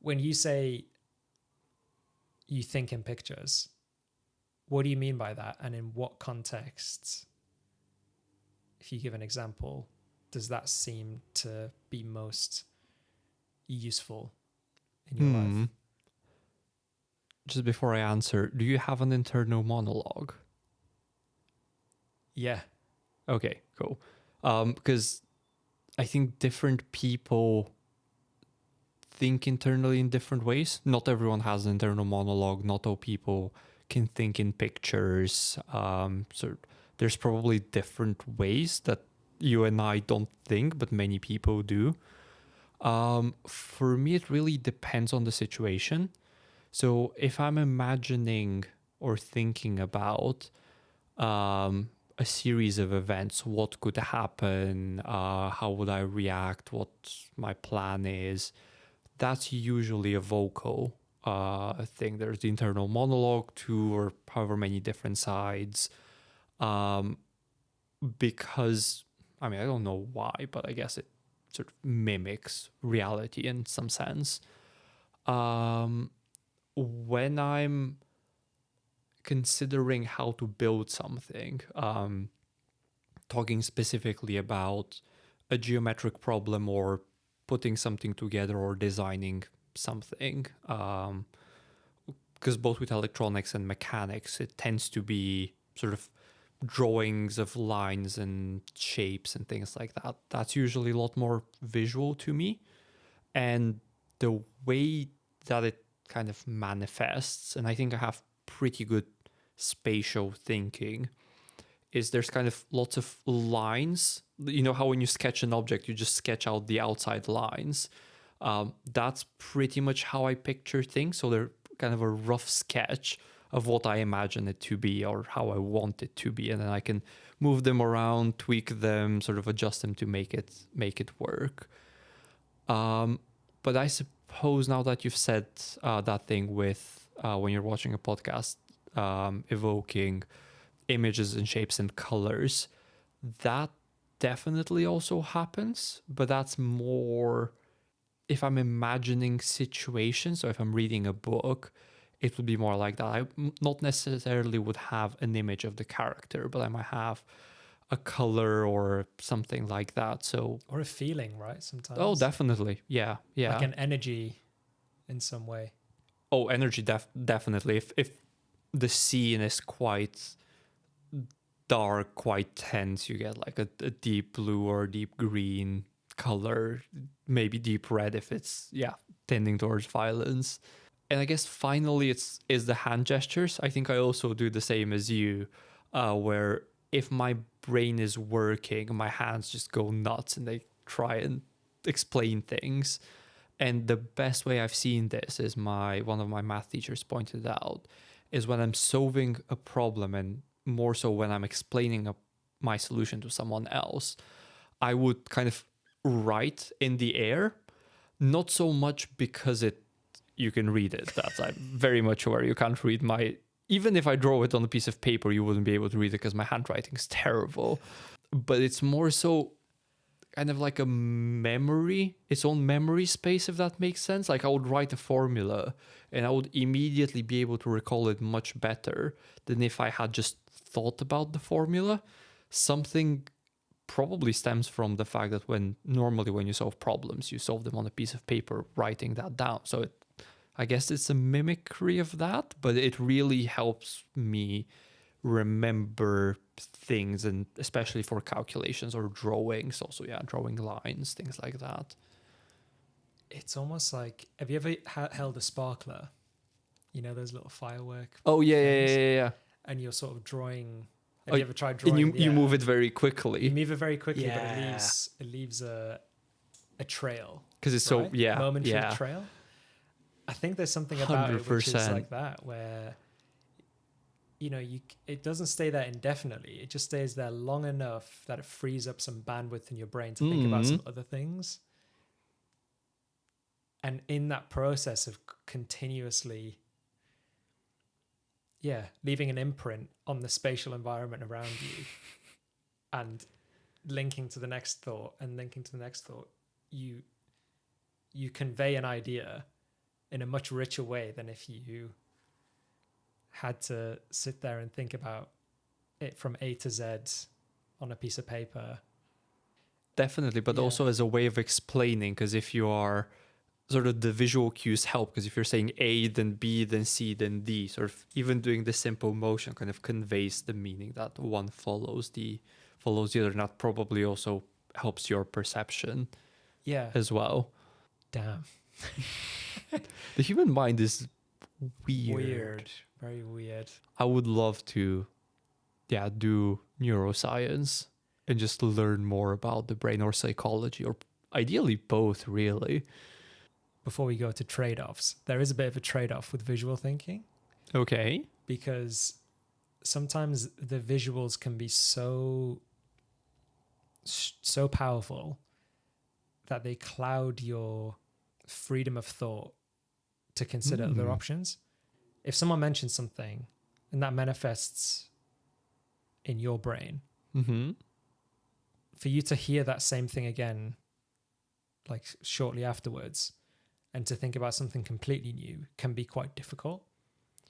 when you say you think in pictures, what do you mean by that? And in what contexts, if you give an example, does that seem to be most useful in your life? Just before I answer, do you have an internal monologue? Yeah. Okay, cool. Because I think different people think internally in different ways. Not everyone has an internal monologue. Not all people can think in pictures. So there's probably different ways that you and I don't think, but many people do. For me, it really depends on the situation. So if I'm imagining or thinking about a series of events, what could happen, how would I react, what my plan is, that's usually a vocal thing. There's the internal monologue, two or however many different sides. Because, I mean, I don't know why, but I guess it sort of mimics reality in some sense. When I'm considering how to build something, talking specifically about a geometric problem or putting something together or designing something, because both with electronics and mechanics, it tends to be sort of drawings of lines and shapes and things like that. That's usually a lot more visual to me. And the way that it kind of manifests, and I think I have pretty good spatial thinking, is there's kind of lots of lines. You know how when you sketch an object, you just sketch out the outside lines. That's pretty much how I picture things. So they're kind of a rough sketch of what I imagine it to be or how I want it to be, and then I can move them around, tweak them, sort of adjust them to make it work. But I suppose now that you've said that thing with when you're watching a podcast, evoking images and shapes and colors, that definitely also happens, but that's more if I'm imagining situations. So if I'm reading a book, it would be more like that. I not necessarily would have an image of the character, but I might have a color or something like that. So Or a feeling, right? Sometimes. oh, definitely. Yeah. Like an energy in some way. Oh, energy definitely. If the scene is quite dark, quite tense, you get like a deep blue or deep green color, maybe deep red if it's tending towards violence. And I guess finally is the hand gestures. I think I also do the same as you, where if my brain is working, my hands just go nuts and they try and explain things. And the best way I've seen this is one of my math teachers pointed out, is when I'm solving a problem, and more so when I'm explaining my solution to someone else, I would kind of write in the air, not so much because you can read it. That's I'm very much aware you can't read even if I draw it on a piece of paper, you wouldn't be able to read it because my handwriting is terrible. But it's more so kind of like its own memory space, if that makes sense. Like I would write a formula and I would immediately be able to recall it much better than if I had just thought about the formula. Something probably stems from the fact that normally when you solve problems, you solve them on a piece of paper, writing that down. So I guess it's a mimicry of that, but it really helps me remember things, and especially for calculations or drawings also, drawing lines, things like that. It's almost like, have you ever held a sparkler? You know, those little firework Oh things? yeah. And you're sort of drawing. Have you ever tried drawing? And you move it very quickly. You move it very quickly, but it leaves a trail. Because it's right? so momentary trail. I think there's something about 100%. It which is like that, where it doesn't stay there indefinitely. It just stays there long enough that it frees up some bandwidth in your brain to think about some other things. And in that process of continuously, leaving an imprint on the spatial environment around you and linking to the next thought and linking to the next thought, you convey an idea in a much richer way than if you had to sit there and think about it from A to Z on a piece of paper. Definitely, but Yeah. also as a way of explaining, because if you are sort of the visual cues help, because if you're saying A, then B, then C, then D, sort of even doing the simple motion kind of conveys the meaning that one follows the other, and that probably also helps your perception Yeah. as well. Damn. The human mind is weird. Very weird. I would love to, do neuroscience and just learn more about the brain, or psychology, or ideally both, really. Before we go to trade-offs, there is a bit of a trade-off with visual thinking, Okay. because sometimes the visuals can be so powerful that they cloud your freedom of thought to consider other options. If someone mentions something and that manifests in your brain, for you to hear that same thing again, like shortly afterwards, and to think about something completely new can be quite difficult.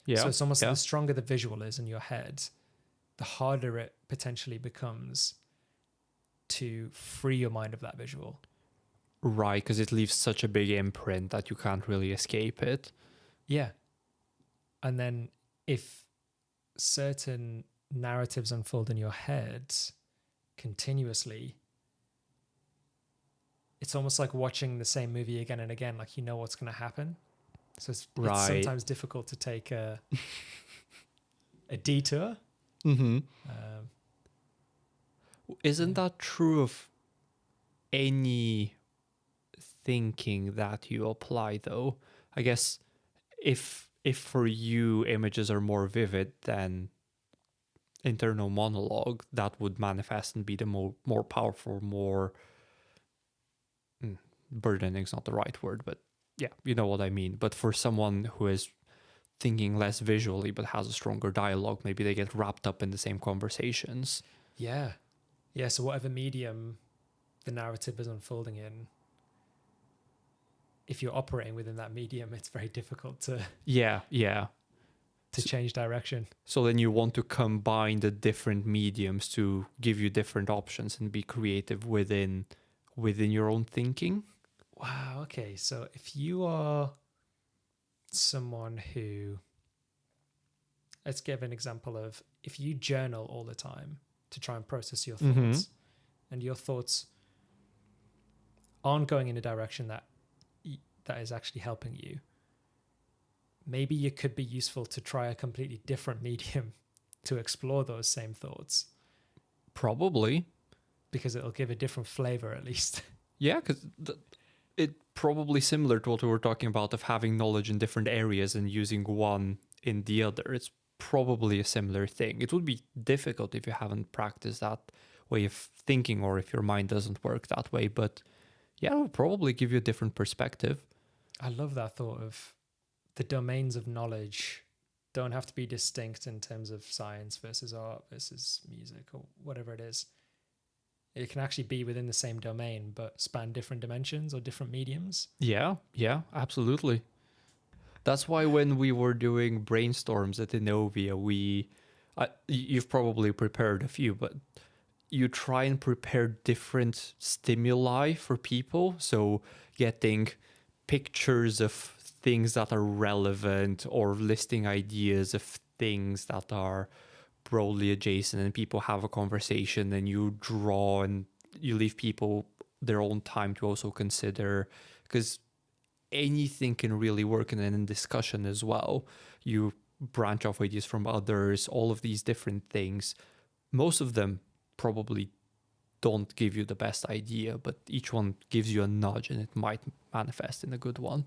Yeah. So it's almost like the stronger the visual is in your head, the harder it potentially becomes to free your mind of that visual. Right, because it leaves such a big imprint that you can't really escape it. Yeah. And then if certain narratives unfold in your head continuously, it's almost like watching the same movie again and again, like you know what's going to happen. So it's sometimes difficult to take a detour. Isn't that true of any thinking that you apply, though? I guess if for you images are more vivid than internal monologue, that would manifest and be the more powerful, more burdening is not the right word, but yeah, you know what I mean. But for someone who is thinking less visually but has a stronger dialogue, maybe they get wrapped up in the same conversations. Yeah. So whatever medium the narrative is unfolding in, if you're operating within that medium, it's very difficult to change direction. So then you want to combine the different mediums to give you different options and be creative within your own thinking. Wow. Okay. So if you are someone who, let's give an example of, if you journal all the time to try and process your thoughts, and your thoughts aren't going in a direction that is actually helping you, maybe it could be useful to try a completely different medium to explore those same thoughts. Probably. Because it'll give a different flavor, at least. Yeah, because it probably similar to what we were talking about of having knowledge in different areas and using one in the other. It's probably a similar thing. It would be difficult if you haven't practiced that way of thinking, or if your mind doesn't work that way. But yeah, it would probably give you a different perspective. I love that thought of the domains of knowledge don't have to be distinct in terms of science versus art versus music or whatever it is. It can actually be within the same domain, but span different dimensions or different mediums. Yeah, absolutely. That's why when we were doing brainstorms at Innovia, you've probably prepared a few, but you try and prepare different stimuli for people. So getting pictures of things that are relevant, or listing ideas of things that are broadly adjacent, and people have a conversation, and you draw and you leave people their own time to also consider, because anything can really work in discussion as well. You branch off ideas from others, all of these different things. Most of them probably don't give you the best idea, but each one gives you a nudge and it might manifest in a good one.